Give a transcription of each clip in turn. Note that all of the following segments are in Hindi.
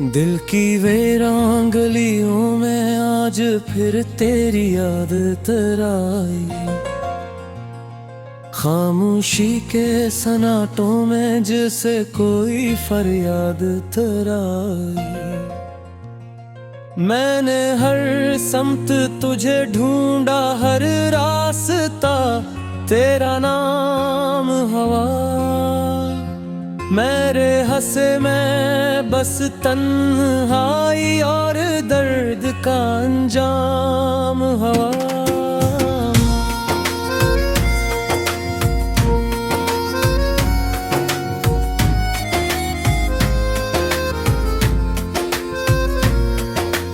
दिल की वीरान गलियों में आज फिर तेरी याद तराई। खामोशी के सन्नाटों में जिसे कोई फरियाद तराई। मैंने हर समत तुझे ढूंढा, हर रास्ता तेरा नाम हवा। मेरे हंसे में बस तन्हाई और दर्द का अंजाम हवा।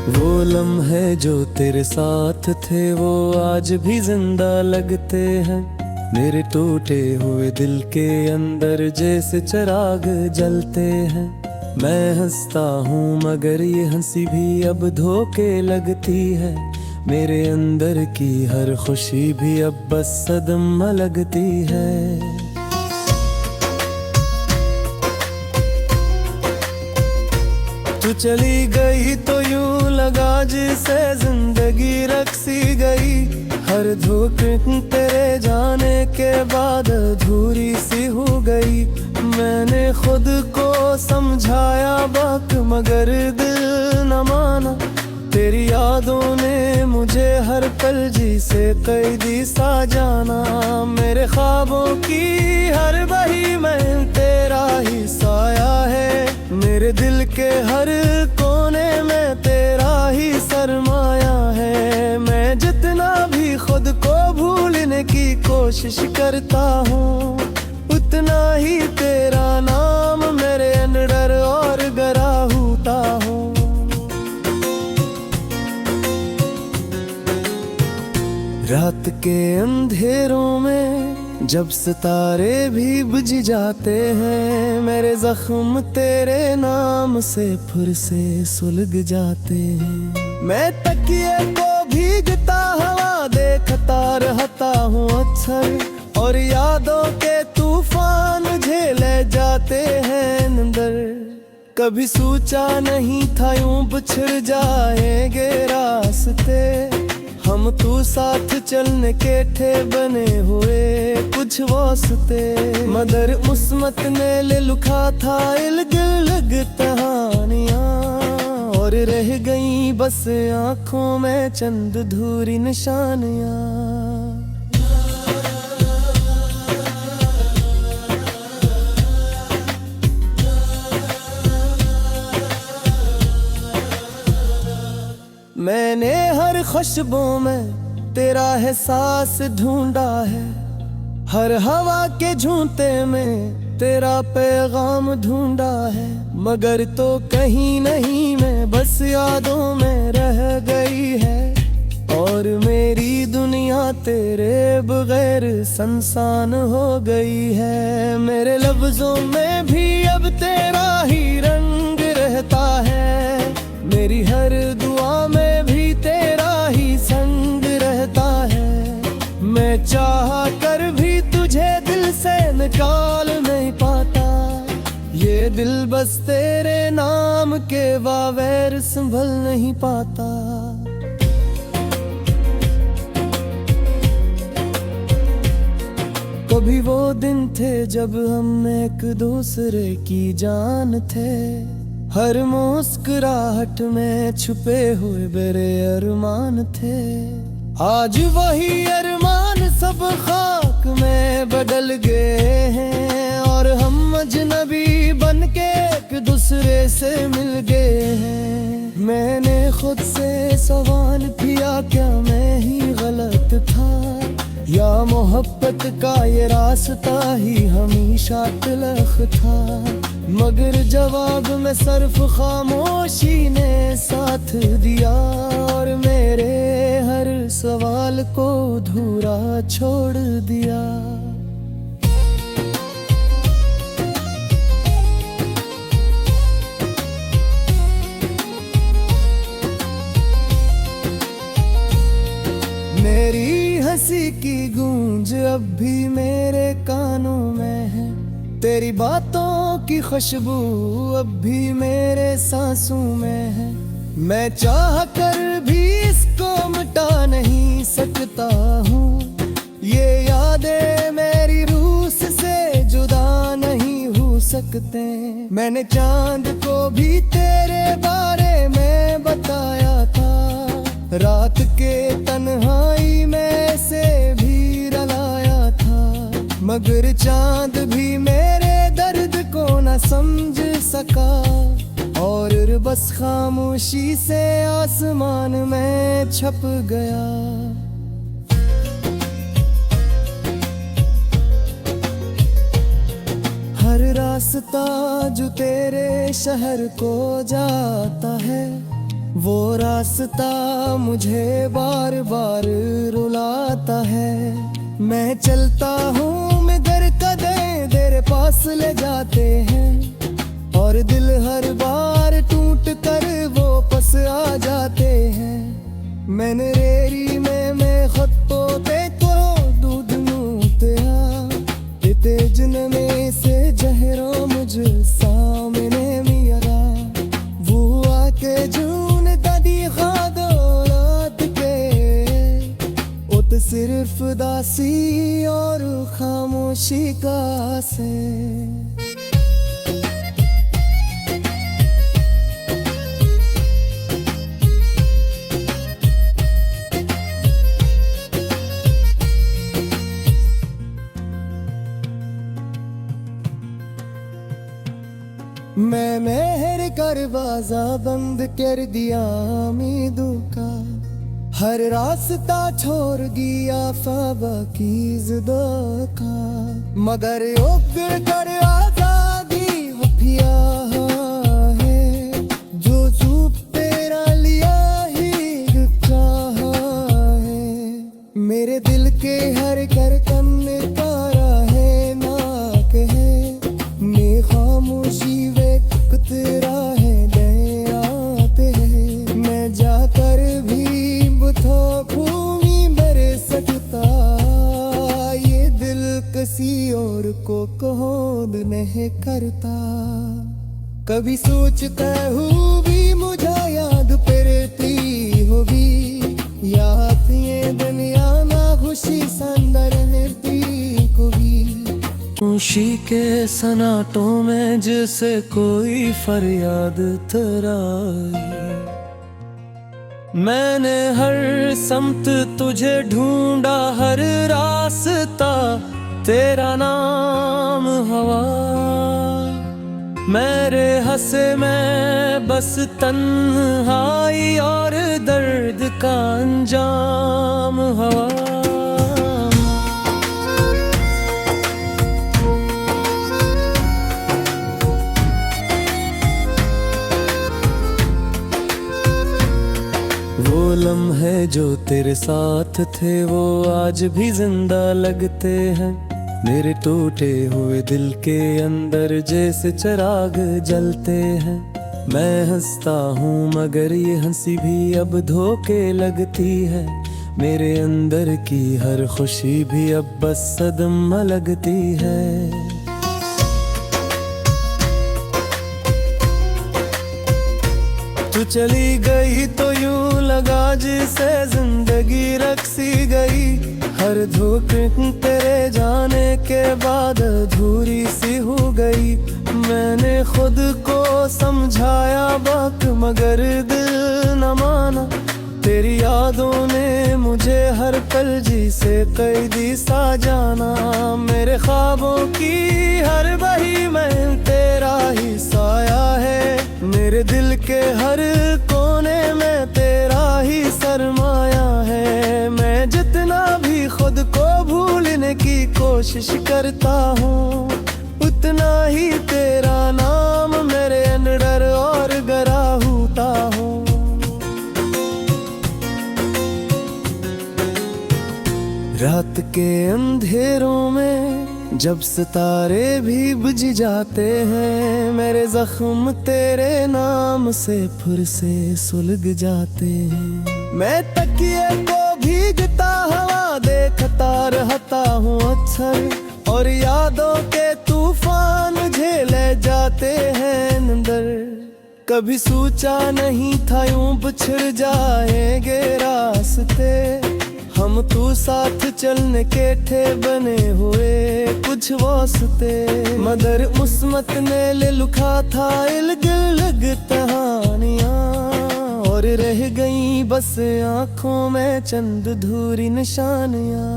वो लम्हे जो तेरे साथ थे वो आज भी जिंदा लगते हैं। मेरे टूटे हुए दिल के अंदर जैसे चिराग जलते हैं। मैं हंसता हूँ मगर ये हंसी भी अब धोखे लगती है। मेरे अंदर की हर खुशी भी अब बस सदमा लगती है। तू चली गई तो यूं लगा जिसे जिंदगी रक्सी गई। हर धोख तेरे जाने के बाद अधूरी सी हो गई। मैंने खुद को समझाया बात मगर दिल न माना। तेरी यादों ने मुझे हर पल जी से कैदी सा जाना। मेरे ख्वाबों की हर बही में तेरा ही साया है। मेरे दिल के हर कोने में तेरा ही सरमाया है। मैं जितना भी खुद को भूलने की कोशिश करता हूँ उतना ही तेरा नाम मेरे अंदर और गरा होता हूँ। रात के अंधेरों में जब सितारे भी बुझ जाते हैं, मेरे जख्म तेरे नाम से फिर से सुलग जाते हैं। मैं तकिए को भीगता हवा देखता रहता हूँ अक्सर, और यादों के तूफान झेले जाते हैं अंदर। कभी सोचा नहीं था यूं बिछड़ जाएंगे रास्ते। हम तू साथ चलने के थे बने हुए कुछ वास्ते। मगर उस्मत ने ले लुखा था इल्ग कहानियां, और रह गई बस आंखों में चंद धूरी निशानियां। मैंने हर खुशबू में तेरा एहसास ढूंढा है। हर हवा के झूंटे में तेरा पैगाम ढूंढा है। मगर तो कहीं नहीं मैं बस यादों में रह गई है। और मेरी दुनिया तेरे बगैर सुनसान हो गई है। मेरे लफ्जों में भी अब तेरा ही रंग रहता है। मेरी हर दुआ में भी तेरा ही संग रहता है। मैं चाह कर भी तुझे दिल से निकाल नहीं पाता। ये दिल बस तेरे नाम के बगैर संभल नहीं पाता। कभी वो दिन थे जब हम एक दूसरे की जान थे। हर मुस्कुराहट में छुपे हुए बड़े अरमान थे। आज वही अरमान सब खाक में बदल गए हैं, और हम अजनबी बन के एक दूसरे से मिल गए हैं। मैंने खुद से सवाल किया क्या मैं ही गलत था, या मोहब्बत का ये रास्ता ही हमेशा तलख था। मगर जवाब में सिर्फ खामोशी ने साथ दिया, और मेरे हर सवाल को अधूरा छोड़ दिया। मेरी हंसी की गूंज अब भी मेरे कानों में है। तेरी बातों की खुशबू अब भी मेरे सांसों में है। मैं चाह कर भी इसको मिटा नहीं सकता हूँ। ये यादें मेरी रूह से जुदा नहीं हो सकते। मैंने चांद को भी तेरे बारे में बताया था। रात के तन्हाई में से भी रलाया था, मगर चांद भी मेरे दर्द को न समझ सका। और बस खामोशी से आसमान में छप गया। हर रास्ता जो तेरे शहर को जाता है, वो रास्ता मुझे बार बार रुलाता है। मैं चलता हूँ मगर कदम तेरे पास ले जाते हैं, और दिल हर बार टूट कर वो पस आ जाते हैं। मैंने रेरी में मैं खुद पोते तो दूध नूतिया, इते जिनमे से जहरों मुझ सामने मियरा। वो आके जून दादी खादोलात के, उत सिर्फ दासी और खामोशी का से। मैं मेहर करवाजा बंद कर दिया उम्मीदों का। हर रास्ता छोड़ गया ख्वाबा की ज़िदों का, मगर उगड़ कर आजादी वो पिया है। जो चूप तेरा लिया ही चाहा है। मेरे दिल के हर करकन में तारा है ना कहे। मैं खामोशी तेरा है दयाते है। मैं जाकर भी बुतो भूमि मेरे सकता। ये दिल किसी और को कहोद नहीं करता। कभी सोचता हूँ भी मुझे याद पड़ती होगी। याद ये दुनिया ना खुशी संदर निर्ती को भी। खामोशी के सनाटों में जिसे कोई फरियाद तराई। मैंने हर समत तुझे ढूंढा, हर रास्ता तेरा नाम हवा। मेरे हंसे में बस तन्हाई और दर्द का अंजाम हवा। वो लम्हे जो तेरे साथ थे वो आज भी जिंदा लगते हैं। मेरे टूटे हुए दिल के अंदर जैसे चिराग जलते हैं। मैं हंसता हूँ मगर ये हंसी भी अब धोखे लगती है। मेरे अंदर की हर खुशी भी अब बस सदमा लगती है। तू चली गई तो यूं लगा जिसे जिंदगी रक्सी गई। हर धोखे तेरे जाने के बाद अधूरी सी हो गई। मैंने खुद को समझाया बात मगर दिल न माना। तेरी यादों ने मुझे हर पल जी से कैदी सा जाना। मेरे ख्वाबों की हर बही में तेरा ही साया है। मेरे दिल के हर कोने में तेरा ही सरमाया है। मैं जितना भी खुद को भूलने की कोशिश करता हूँ, उतना ही तेरा नाम मेरे अंदर और गरा होता हूँ। रात के अंधेरों में जब सितारे भी बुझ जाते हैं, मेरे जख्म तेरे नाम से फिर से सुलग जाते हैं। मैं तकिए को भीगता हवा देखता रहता हूँ अक्सर, और यादों के तूफान झेले जाते हैं अंदर। कभी सोचा नहीं था यूं बिछड़ जाएंगे रास्ते, हम तू साथ चलने के थे बने हुए कुछ वास्ते। मगर मुस्मत ने ले लुखा था इल्ग-इल्ग कहानियां, और रह गई बस आंखों में चंद धूरी निशानियां।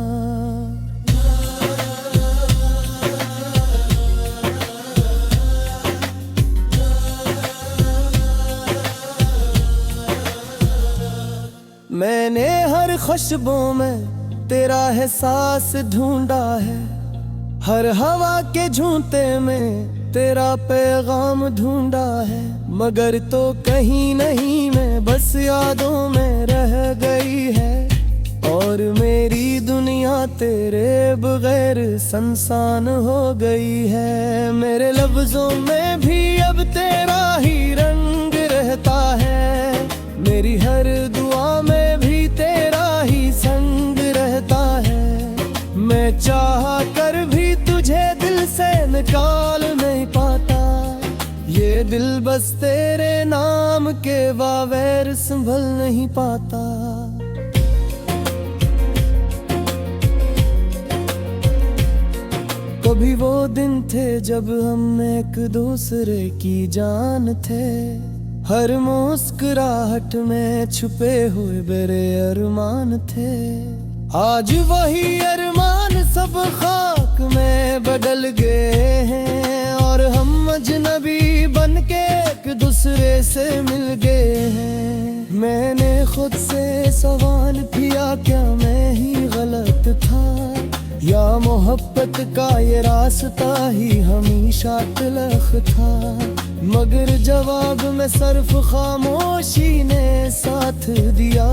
मैंने हर खुशबू में तेरा एहसास ढूंढा है, हर हवा के झूंटे में तेरा पैगाम ढूंढा है। मगर तो कहीं नहीं मैं बस यादों में रह गई है, और मेरी दुनिया तेरे बगैर सुनसान हो गई है। मेरे लफ्जों में भी अब तेरा ही रंग रहता है, मेरी हर दुआ में भी तेरा ही संग रहता है। मैं चाह कर भी तुझे दिल से निकाल नहीं पाता, ये दिल बस तेरे नाम के बगैर संभल नहीं पाता। कभी वो दिन थे जब हम एक दूसरे की जान थे, हर मुस्कुराहट में छुपे हुए बड़े अरमान थे। आज वही अरमान सब खाक में बदल गए हैं, और हम अजनबी बनके एक दूसरे से मिल गए हैं। मैंने खुद से सवाल किया, क्या मैं ही गलत था, या मोहब्बत का ये रास्ता ही हमेशा तलख था। मगर जवाब में सिर्फ खामोशी ने साथ दिया,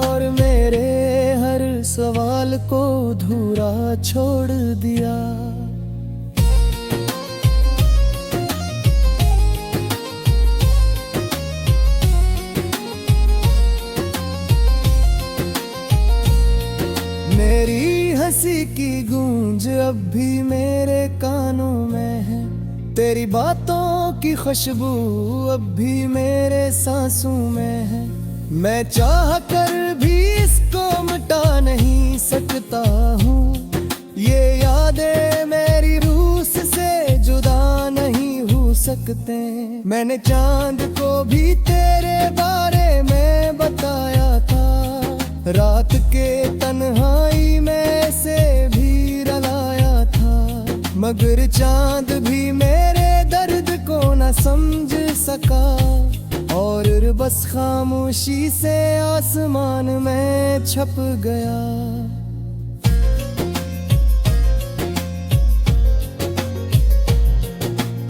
और मेरे हर सवाल को अधूरा छोड़ दिया। मेरी हंसी की गूंज अब भी मेरे कानों में है, तेरी बातों की खुशबू अब भी मेरे सांसों में है। मैं चाह कर भी इसको मिटा नहीं सकता हूँ, ये यादें मेरी रूह से जुदा नहीं हो सकते। मैंने चांद को भी तेरे बारे में बताया था, रात के तन्हाई में से भी रलाया था। मगर चांद भी मेरे दर्द को न समझ सका, और बस खामोशी से आसमान में छप गया।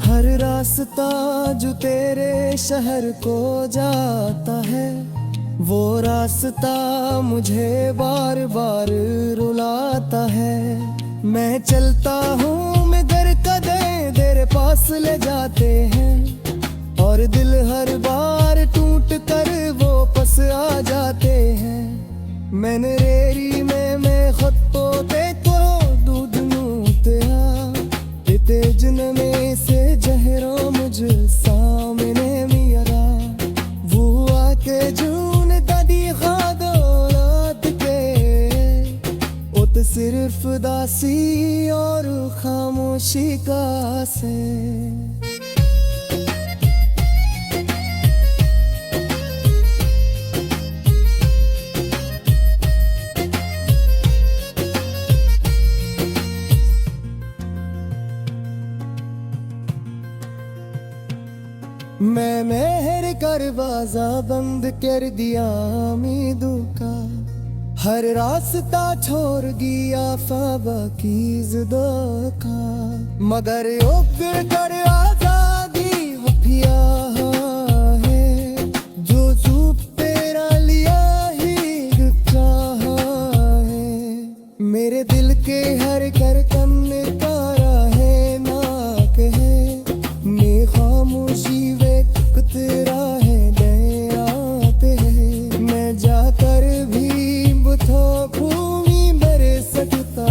हर रास्ता जो तेरे शहर को जाता है, वो रास्ता मुझे बार बार रुलाता है। मैं चलता हूँ मगर कदम तेरे पास ले जाते हैं, और दिल हर बार टूट कर वो पस आ जाते हैं। मैंने रेरी में मैं खुद पोते को दूध नूतिया, इते जन्मे से जहरों मुझ सामने मियरा। वो आके जून दादी खादोलात के, उत सिर्फ दासी और खामोशी का से। मैं मेहर कर बाजा बंद कर दिया उम्मीदों का, हर रास्ता छोड़ गया फाबा की ज़िदों का। मगर उगड़ कर आजादी पिया है, जो चुप तेरा लिया ही चाहा है। मेरे दिल के हर करकम निकारा है ना कहे, मैं खामोशी तेरा है दया पे। मैं जाकर भी बुथो भूमि मर सकता,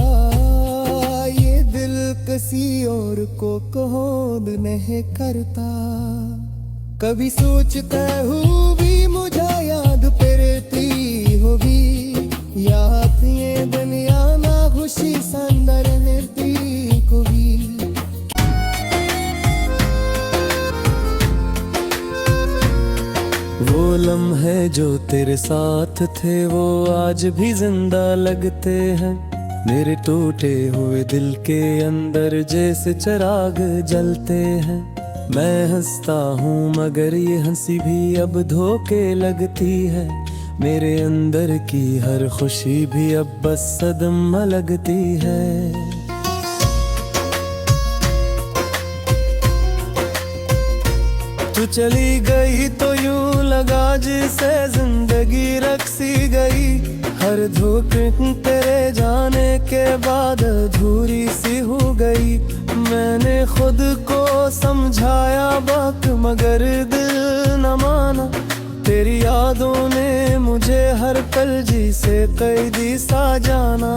ये दिल बोध नहीं करता। कभी सोचता हूँ भी मुझे याद फिरती होगी, याद ये दुनिया ना खुशी संदर निर्ती को भी। वो लम्हे जो तेरे साथ थे वो आज भी जिंदा लगते हैं, मेरे टूटे हुए दिल के अंदर जैसे चिराग जलते हैं। मैं हंसता हूँ मगर ये हंसी भी अब धोखे लगती है, मेरे अंदर की हर खुशी भी अब बस सदमा लगती है। तू चली गई तो यूं लगा जैसे जिंदगी रक्सी गई, हर धोखे तेरे जाने के बाद अधूरी सी हो गई। मैंने खुद को समझाया बात मगर दिल न माना, तेरी यादों ने मुझे हर पल जी से कैदी सा जाना।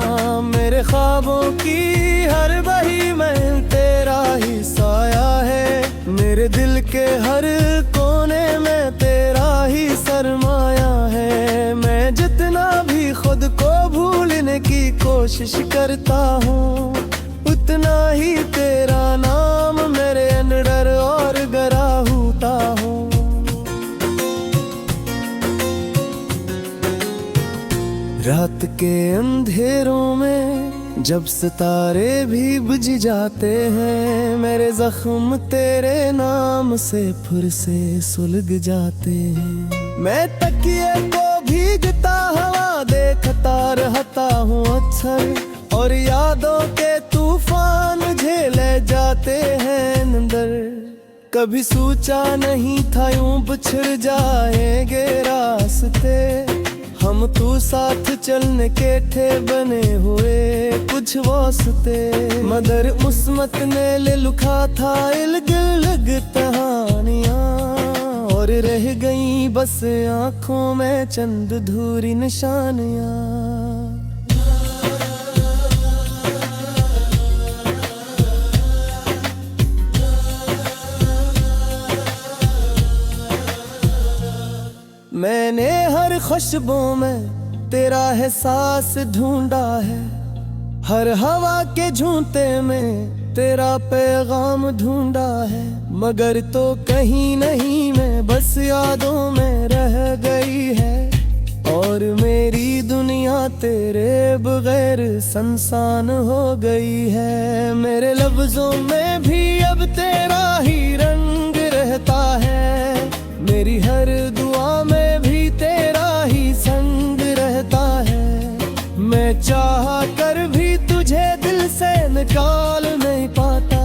मेरे ख्वाबों की हर बही में तेरा ही साया है, मेरे दिल के हर कोने में तेरा ही सरमाया है। मैं जितना भी खुद को भूलने की कोशिश करता हूँ, उतना ही तेरा नाम मेरे अंदर और गरा होता हूँ। रात के अंधेरों में जब सितारे भी बुझ जाते हैं, मेरे जख्म तेरे नाम से फिर से सुलग जाते हैं। मैं तकिए को भीगता हवा देखता रहता हूँ अक्सर, और यादों के तूफान झेले जाते हैं अंदर। कभी सोचा नहीं था यूं बिछड़ जाएंगे रास्ते, हम तू साथ चलने के थे बने हुए कुछ वास्ते। मगर मुस्मत ने ले लुखा था इल्ग लग कहानियां, और रह गई बस आंखों में चंद धूरी निशानियां। मैंने हर खुशबू में तेरा एहसास ढूंढा है, हर हवा के झूंटे में तेरा पैगाम ढूंढा है। मगर तो कहीं नहीं मैं बस यादों में रह गई है, और मेरी दुनिया तेरे बगैर सुनसान हो गई है। मेरे लफ्जों में भी अब तेरा ही रंग रहता है, मेरी हर दुआ में भी तेरा ही संग रहता है। मैं चाह कर भी तुझे दिल से निकाल नहीं पाता,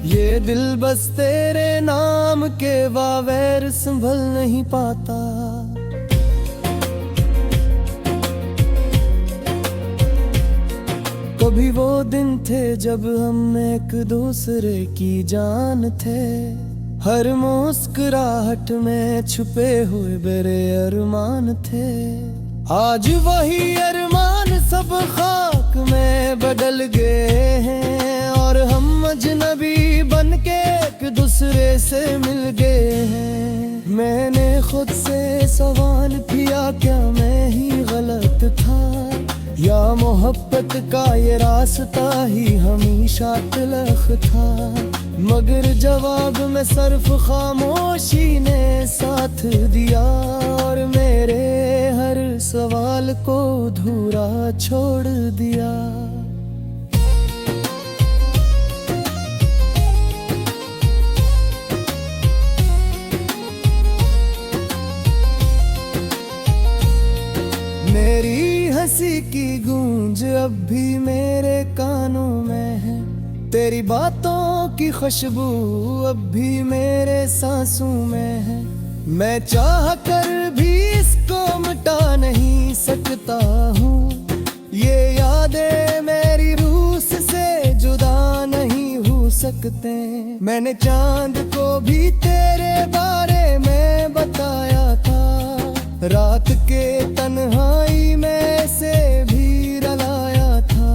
ये दिल बस तेरे नाम के बगैर संभल नहीं पाता। कभी वो दिन थे जब हम एक दूसरे की जान थे, हर मुस्कुराहट में छुपे हुए बड़े अरमान थे। आज वही अरमान सब खाक में बदल गए हैं, और हम अजनबी बनके एक दूसरे से मिल गए हैं। मैंने खुद से सवाल किया क्या मैं ही गलत था, या मोहब्बत का ये रास्ता ही हमेशा तलख था। मगर जवाब में सिर्फ खामोशी ने साथ दिया, और मेरे हर सवाल को अधूरा छोड़ दिया। मेरी हंसी की गूंज अब भी मेरे कानों में है, तेरी बातों की खुशबू अब भी मेरे सांसों में है। मैं चाह कर भी इसको मिटा नहीं सकता हूँ, ये यादें मेरी रूह से जुदा नहीं हो सकते। मैंने चांद को भी तेरे बारे में बताया था, रात के तन्हाई में से भी रलाया था।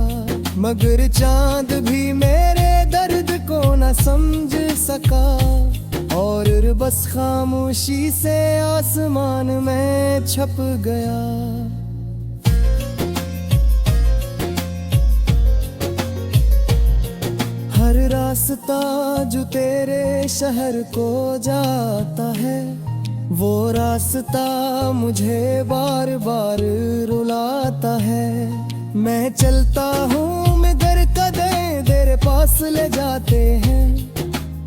मगर चांद भी मेरे दर्द को न समझ सका और बस खामोशी से आसमान में छप गया। हर रास्ता जो तेरे शहर को जाता है, वो रास्ता मुझे बार बार रुलाता है। मैं चलता हूँ मगर कदम तेरे पास ले जाते हैं,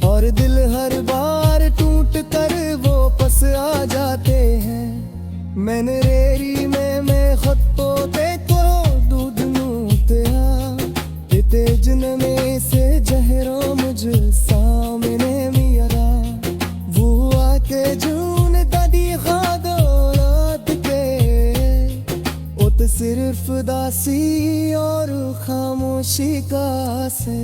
और दिल हर बार टूट कर वो पस आ जाते हैं। मैंने रेरी में मैं खुद पोते को दूध नूतिया, ते जन्मे से जहरों मुझ सामने मियरा। वो आके जून कदी खादो रात के, उत सिर्फ दासी और खामोशी का से।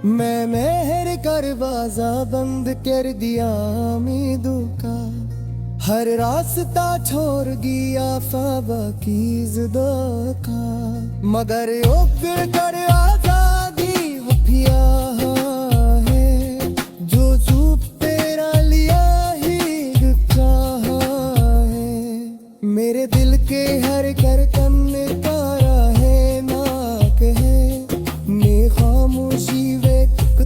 मैं मेहर कर बाजा बंद कर दिया उम्मीदों का, हर रास्ता छोड़ गया फाबा की जिदों का। मगर उगड़ कर आजादी वो पिया है, जो चुप तेरा लिया ही चाहा है। मेरे दिल के हर करकन तारा है ना कहे, मैं खामोशी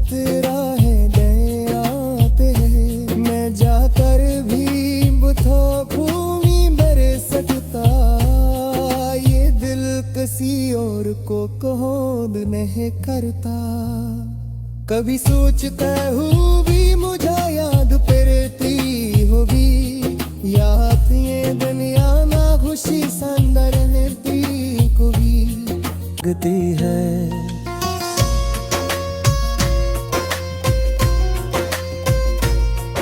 तेरा है दयाते। मैं जाकर भी बुथो भूमि मेरे सकता, ये दिल किसी और को कहोद नहीं करता। कभी सोचता हूँ भी मुझे याद पड़ती होगी, याद ये दुनिया ना खुशी संदर निर्ती को भी गति है।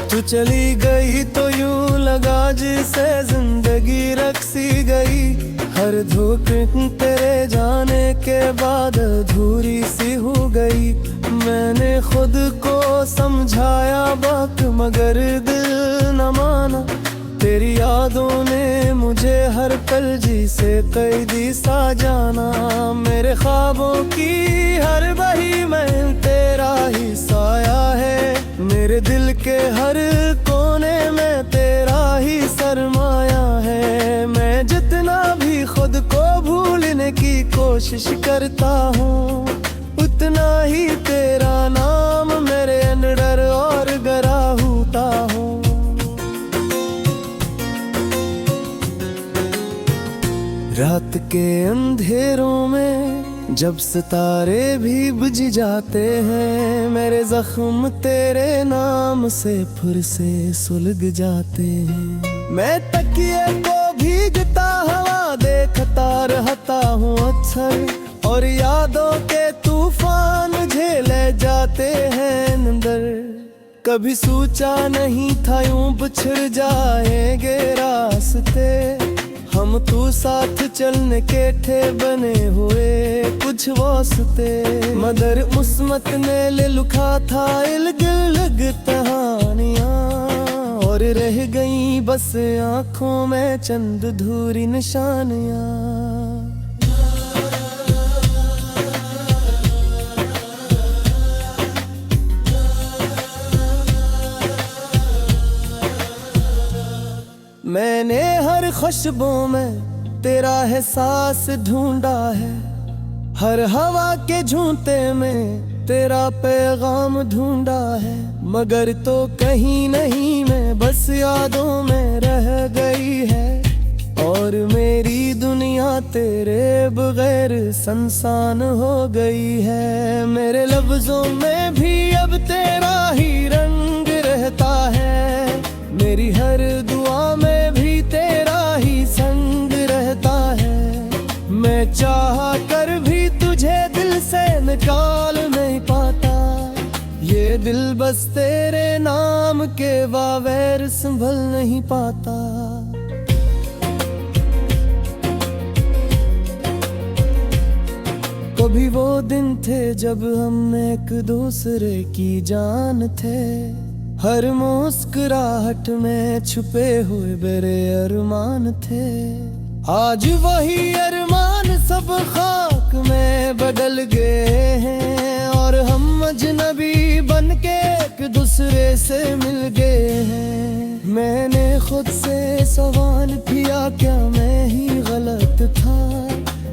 तू चली गई तो यूं लगा जैसे जिंदगी रक्सी गई, हर धोखे तेरे जाने के बाद अधूरी सी हो गई। मैंने खुद को समझाया बात मगर दिल न माना, तेरी यादों ने मुझे हर पल जी से कैदी सा जाना। मेरे ख्वाबों की हर बही में तेरा ही साया है, मेरे दिल के हर कोने में तेरा ही सरमाया है। मैं जितना भी खुद को भूलने की कोशिश करता हूँ, उतना ही तेरा नाम मेरे अंदर और गरा होता हूँ। रात के अंधेरों में जब सितारे भी बुझ जाते हैं, मेरे जख्म तेरे नाम से फिर से सुलग जाते हैं। मैं तकिए को भीगता हवा देखता रहता हूँ अक्सर, और यादों के तूफान झेले जाते हैं अंदर। कभी सोचा नहीं था यूं बिछड़ जाएंगे रास्ते, हम तू साथ चलने के थे बने हुए कुछ वास्ते। मगर मुस्मत ने ले लुखा था इलग कहानियां, और रह गई बस आंखों में चंद धूरी निशानियां। मैंने हर खुशबू में तेरा एहसास ढूंढा है, हर हवा के झूंटे में तेरा पैगाम ढूंढा है। मगर तो कहीं नहीं मैं बस यादों में रह गई है, और मेरी दुनिया तेरे बगैर सुनसान हो गई है। मेरे लफ्जों में भी अब तेरा ही रंग रहता है, मेरी हर दुआ में भी तेरा ही संग रहता है। मैं चाह कर भी तुझे दिल से निकाल नहीं पाता, ये दिल बस तेरे नाम के बगैर संभल नहीं पाता। कभी वो दिन थे जब हम एक दूसरे की जान थे। हर मुस्कुराहट में छुपे हुए मेरे अरमान थे। आज वही अरमान सब खाक में बदल गए हैं, और हम अजनबी बनके एक दूसरे से मिल गए हैं। मैंने खुद से सवाल किया, क्या मैं ही गलत था,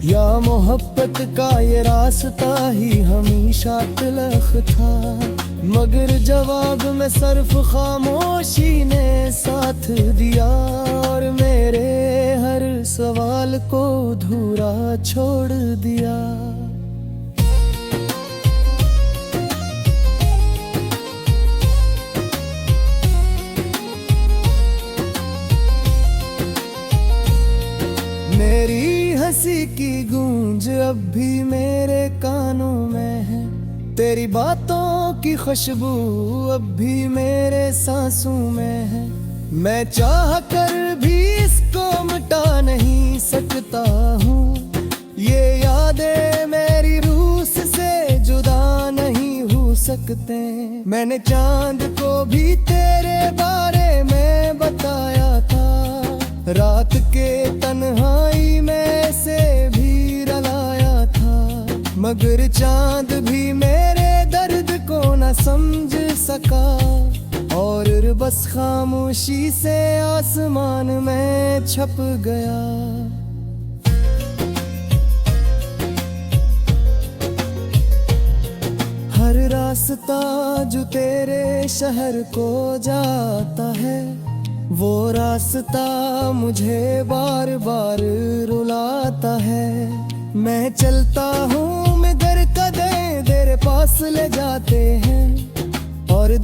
या मोहब्बत का ये रास्ता ही हमेशा तलख था। मगर जवाब में सिर्फ खामोशी ने साथ दिया, और मेरे हर सवाल को अधूरा छोड़ दिया। मेरी हंसी की गूंज अब भी मेरे कानों में है, तेरी बातों की खुशबू अब भी मेरे सांसों में है। मैं चाह कर भी इसको मिटा नहीं सकता हूँ, ये यादें मेरी रूह से जुदा नहीं हो सकते। मैंने चांद को भी तेरे बारे में बताया था, रात के तन्हाई में से भी रलाया था। मगर चांद भी मेरे दर्द को न समझ सका, और बस खामोशी से आसमान में छप गया। हर रास्ता जो तेरे शहर को जाता है, वो रास्ता मुझे बार बार रुलाता है। मैं चलता हूँ मगर कदम तेरे पास ले जाते हैं, और